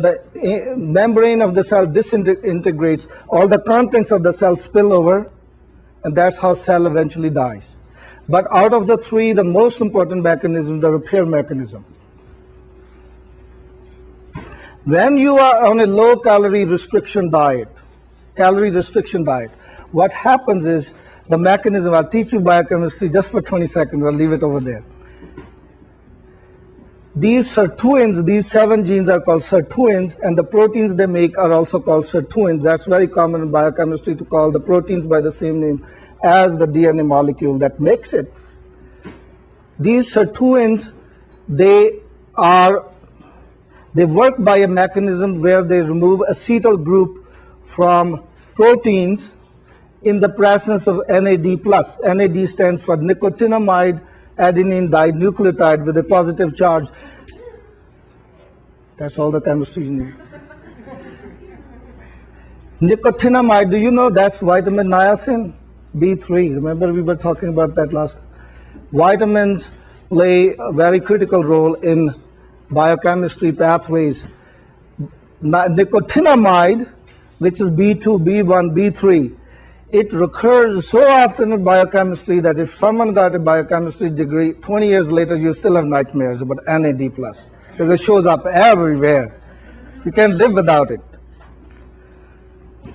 The membrane of the cell disintegrates, all the contents of the cell spill over, and that's how cell eventually dies. But out of the three, the most important mechanism, the repair mechanism. When you are on a low-calorie restriction diet, what happens is the mechanism, I'll teach you biochemistry just for 20 seconds, I'll leave it over there. These sirtuins, these 7 genes are called sirtuins, and the proteins they make are also called sirtuins. That's very common in biochemistry to call the proteins by the same name as the DNA molecule that makes it. These sirtuins, they work by a mechanism where they remove acetyl group from proteins in the presence of NAD+. NAD stands for nicotinamide adenine dinucleotide with a positive charge. That's all the chemistry you need. Nicotinamide, do you know that's vitamin niacin? B3. Remember we were talking about that last. Vitamins play a very critical role in biochemistry pathways. Nicotinamide, which is B2, B1, B3, it recurs so often in biochemistry that if someone got a biochemistry degree, 20 years later, you still have nightmares about NAD+, because it shows up everywhere. You can't live without it.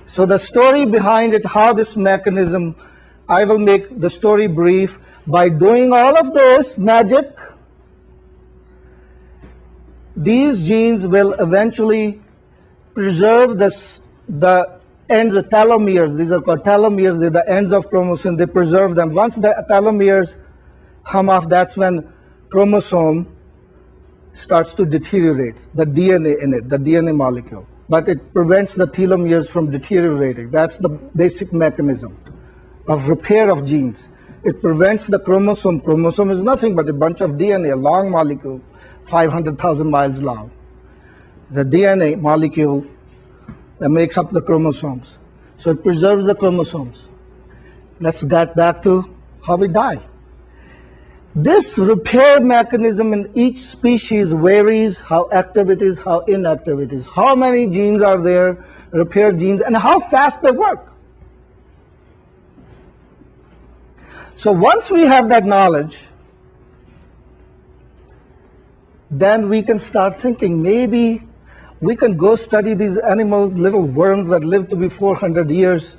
So the story behind it, how this mechanism, I will make the story brief. By doing all of this magic, these genes will eventually preserve the ends of telomeres. These are called telomeres. They're the ends of chromosomes. They preserve them. Once the telomeres come off, that's when chromosome starts to deteriorate, the DNA in it, the DNA molecule. But it prevents the telomeres from deteriorating. That's the basic mechanism of repair of genes. It prevents the chromosome. Chromosome is nothing but a bunch of DNA, a long molecule, 500,000 miles long. The DNA molecule that makes up the chromosomes. So it preserves the chromosomes. Let's get back to how we die. This repair mechanism in each species varies how active it is, how inactive it is, how many genes are there, repair genes, and how fast they work. So once we have that knowledge, then we can start thinking maybe we can go study these animals, little worms that live to be 400 years,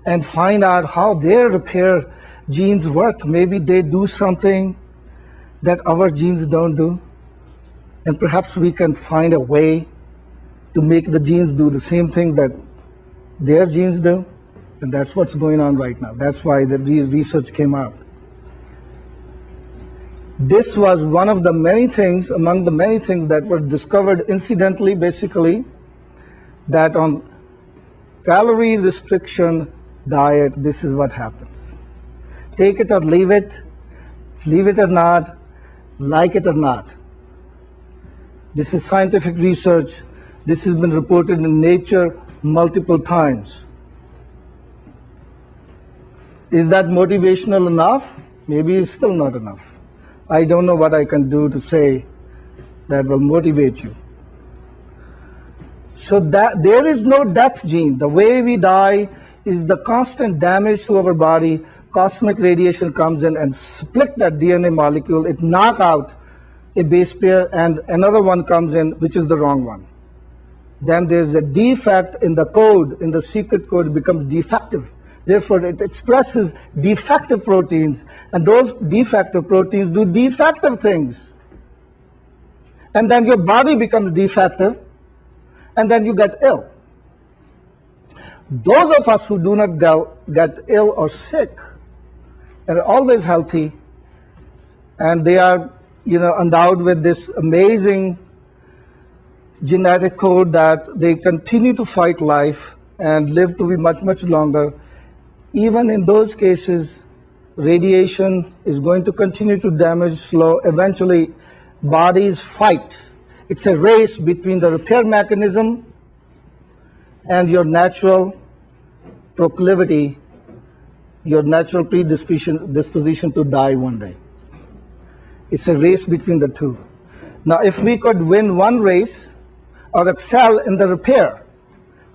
and find out how their repair genes work. Maybe they do something that our genes don't do. And perhaps we can find a way to make the genes do the same things that their genes do. And that's what's going on right now. That's why the research came out. This was one of the many things, among the many things that were discovered incidentally, basically, that on calorie restriction diet, this is what happens. Take it or leave it or not, like it or not. This is scientific research. This has been reported in Nature multiple times. Is that motivational enough? Maybe it's still not enough. I don't know what I can do to say that will motivate you. So that there is no death gene. The way we die is the constant damage to our body. Cosmic radiation comes in and split that DNA molecule. It knocks out a base pair and another one comes in, which is the wrong one. Then there's a defect in the code, in the secret code, it becomes defective. Therefore, it expresses defective proteins, and those defective proteins do defective things. And then your body becomes defective, and then you get ill. Those of us who do not get ill or sick are always healthy, and they are, endowed with this amazing genetic code that they continue to fight life and live to be much, much longer. Even in those cases, radiation is going to continue to damage slow. Eventually, bodies fight. It's a race between the repair mechanism and your natural proclivity, your natural predisposition to die one day. It's a race between the two. Now, if we could win one race, or excel in the repair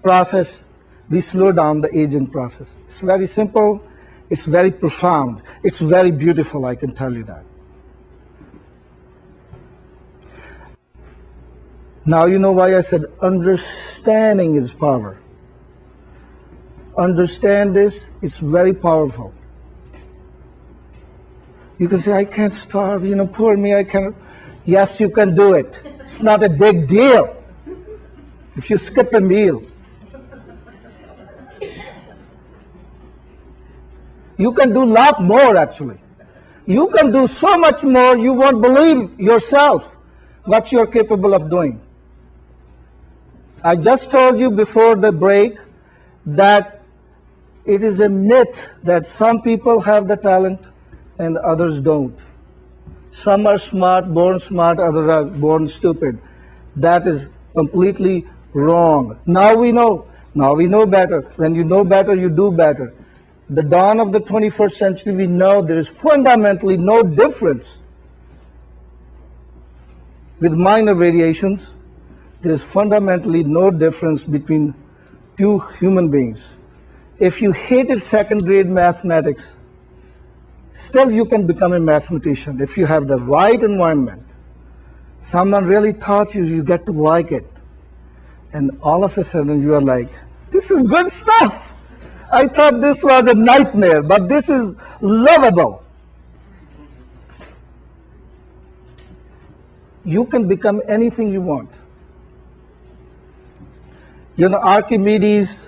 process, we slow down the aging process. It's very simple. It's very profound. It's very beautiful, I can tell you that. Now you know why I said understanding is power. Understand this, it's very powerful. You can say, I can't starve, poor me, I can't. Yes, you can do it. It's not a big deal if you skip a meal. You can do a lot more, actually. You can do so much more, you won't believe yourself what you're capable of doing. I just told you before the break that it is a myth that some people have the talent and others don't. Some are born smart, others are born stupid. That is completely wrong. Now we know. Now we know better. When you know better, you do better. At the dawn of the 21st century, we know there is fundamentally no difference. With minor variations, there is fundamentally no difference between two human beings. If you hated second grade mathematics, still you can become a mathematician if you have the right environment. Someone really taught you, you get to like it. And all of a sudden you are like, this is good stuff. I thought this was a nightmare, but this is lovable. You can become anything you want. Archimedes,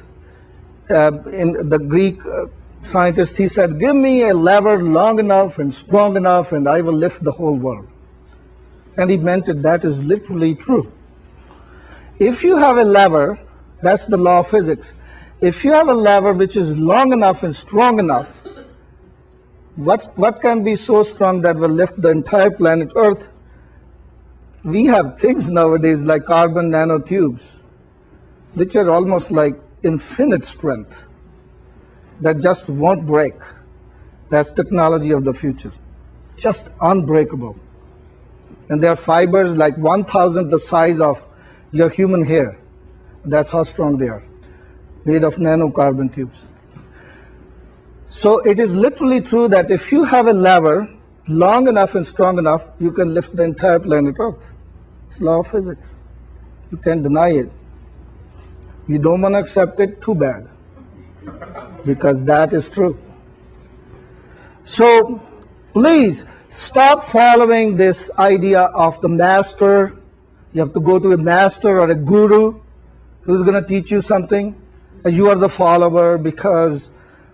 in the Greek scientist, he said, give me a lever long enough and strong enough and I will lift the whole world. And he meant it. That is literally true. If you have a lever, that's the law of physics. If you have a lever which is long enough and strong enough, what can be so strong that will lift the entire planet Earth? We have things nowadays like carbon nanotubes, which are almost like infinite strength that just won't break. That's technology of the future. Just unbreakable. And there are fibers like 1,000 the size of your human hair. That's how strong they are, made of nanocarbon tubes. So it is literally true that if you have a lever long enough and strong enough, you can lift the entire planet Earth. It's law of physics. You can't deny it. You don't want to accept it, too bad, because that is true. So please stop following this idea of the master. You have to go to a master or a guru who's going to teach you something, and you are the follower because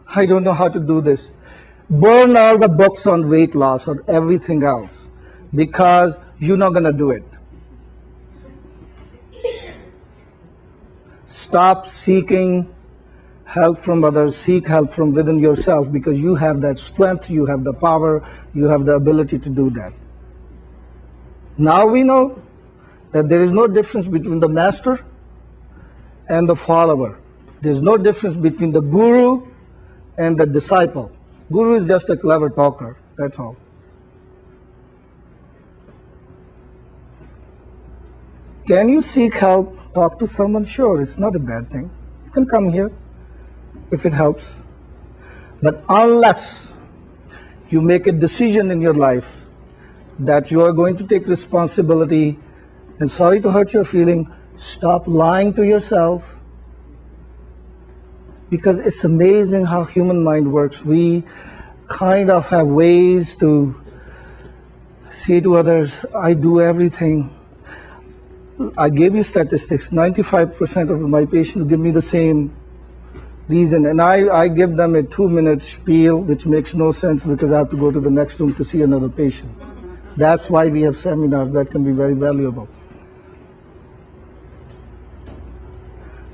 I don't know how to do this. Burn all the books on weight loss or everything else because you're not going to do it. Stop seeking help from others. Seek help from within yourself because you have that strength, you have the power, you have the ability to do that. Now we know that there is no difference between the master and the follower. There's no difference between the guru and the disciple. Guru is just a clever talker, that's all. Can you seek help? Talk to someone? Sure, it's not a bad thing. You can come here if it helps. But unless you make a decision in your life that you are going to take responsibility, and sorry to hurt your feeling, stop lying to yourself. Because it's amazing how human mind works. We kind of have ways to say to others, I do everything. I gave you statistics. 95% of my patients give me the same reason. And I give them a 2-minute spiel, which makes no sense because I have to go to the next room to see another patient. That's why we have seminars that can be very valuable.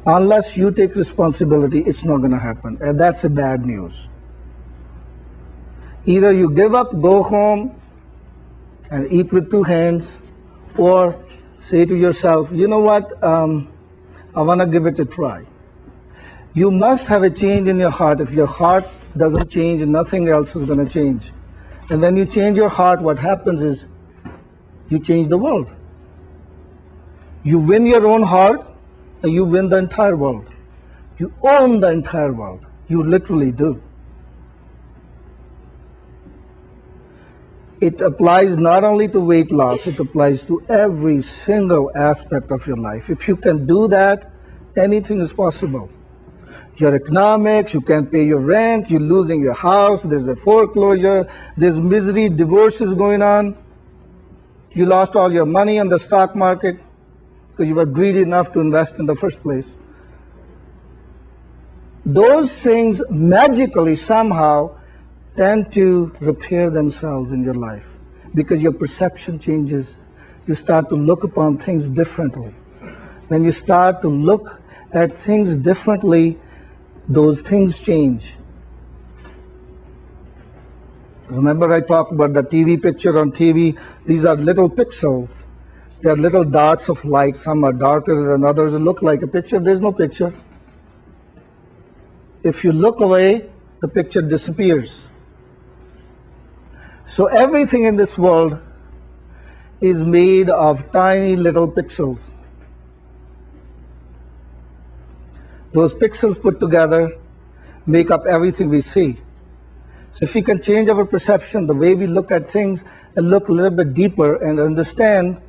Unless you take responsibility, it's not going to happen. And that's a bad news. Either you give up, go home, and eat with 2 hands, or say to yourself, you know what, I want to give it a try. You must have a change in your heart. If your heart doesn't change, nothing else is going to change. And when you change your heart, what happens is you change the world. You win your own heart, and you win the entire world. You own the entire world. You literally do. It applies not only to weight loss, it applies to every single aspect of your life. If you can do that, anything is possible. Your economics, you can't pay your rent, you're losing your house, there's a foreclosure, there's misery, divorces going on. You lost all your money on the stock market because you were greedy enough to invest in the first place. Those things magically somehow tend to repair themselves in your life because your perception changes. You start to look upon things differently. When you start to look at things differently, those things change. Remember I talked about the TV picture on TV? These are little pixels. They're little dots of light. Some are darker than others. They look like a picture. There's no picture. If you look away, the picture disappears. So everything in this world is made of tiny little pixels. Those pixels put together make up everything we see. So if we can change our perception, the way we look at things, and look a little bit deeper and understand,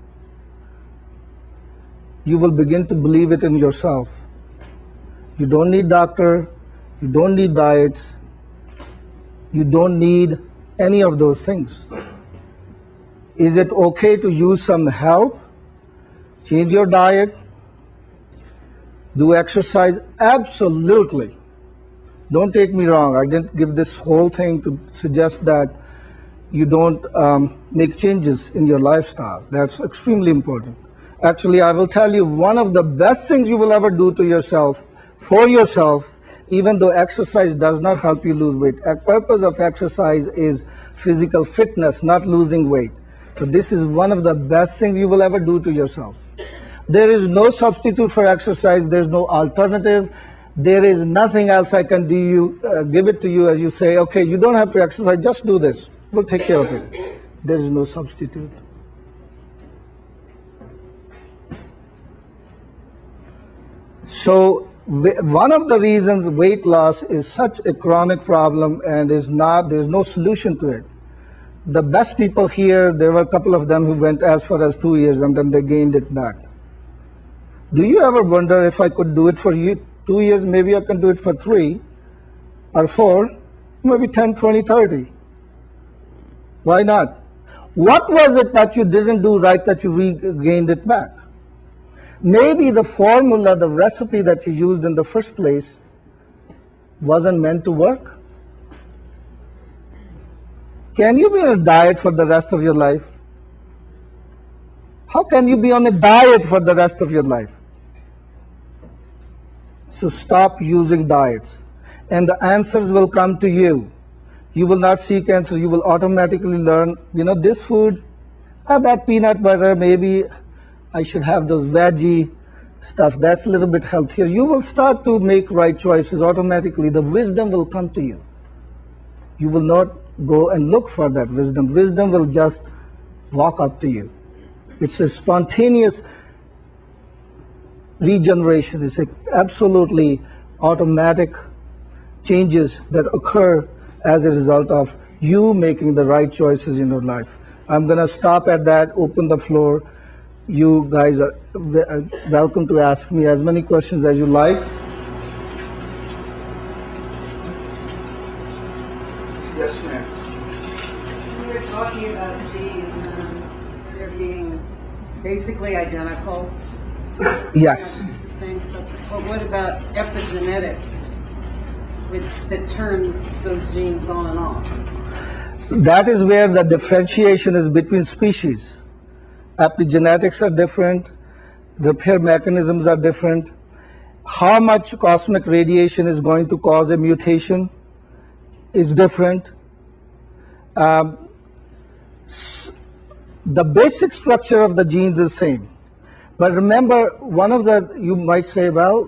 you will begin to believe it in yourself. You don't need doctor, you don't need diets, you don't need any of those things. Is it okay to use some help? Change your diet? Do exercise? Absolutely. Don't take me wrong. I didn't give this whole thing to suggest that you don't make changes in your lifestyle. That's extremely important. Actually, I will tell you, one of the best things you will ever do to yourself, for yourself, even though exercise does not help you lose weight. The purpose of exercise is physical fitness, not losing weight. So this is one of the best things you will ever do to yourself. There is no substitute for exercise. There's no alternative. There is nothing else I can do. Give it to you as you say, okay, you don't have to exercise, just do this. We'll take care of it. There is no substitute. So one of the reasons weight loss is such a chronic problem and there's no solution to it. The best people here, there were a couple of them who went as far as 2 years and then they gained it back. Do you ever wonder, if I could do it for you 2 years, maybe I can do it for 3 or 4, maybe 10, 20, 30. Why not? What was it that you didn't do right that you regained it back? Maybe the formula, the recipe that you used in the first place wasn't meant to work. Can you be on a diet for the rest of your life? How can you be on a diet for the rest of your life? So stop using diets and the answers will come to you. You will not seek answers. You will automatically learn, this food, that peanut butter, maybe I should have those veggie stuff. That's a little bit healthier. You will start to make right choices automatically. The wisdom will come to you. You will not go and look for that wisdom. Wisdom will just walk up to you. It's a spontaneous regeneration. It's absolutely automatic changes that occur as a result of you making the right choices in your life. I'm going to stop at that, open the floor. You guys are welcome to ask me as many questions as you like. Yes, ma'am. We were talking about genes and they're being basically identical. Yes. Same stuff. But what about epigenetics that turns those genes on and off? That is where the differentiation is between species. Epigenetics are different, the repair mechanisms are different. How much cosmic radiation is going to cause a mutation is different. The basic structure of the genes is the same. But remember, you might say, well,